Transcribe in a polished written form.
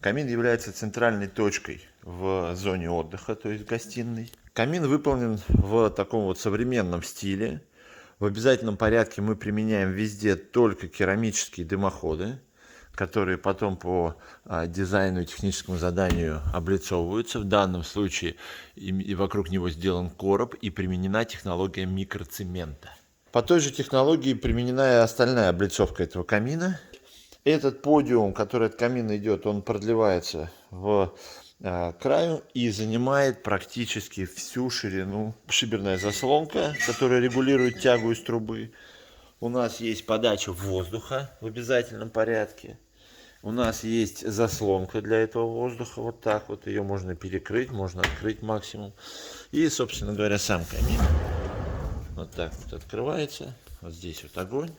Камин является центральной точкой в зоне отдыха, то есть гостиной. Камин выполнен в таком вот современном стиле. В обязательном порядке мы применяем везде только керамические дымоходы, которые потом по дизайну и техническому заданию облицовываются. В данном случае и вокруг него сделан короб и применена технология микроцемента. По той же технологии применена и остальная облицовка этого камина. Этот подиум, который от камина идет, он продлевается в краю и занимает практически всю ширину. Шиберная заслонка, которая регулирует тягу из трубы. У нас есть подача воздуха в обязательном порядке. У нас есть заслонка для этого воздуха. Вот так вот. Ее можно перекрыть, можно открыть максимум. И, собственно говоря, сам камин. Вот так вот открывается. Вот здесь вот огонь.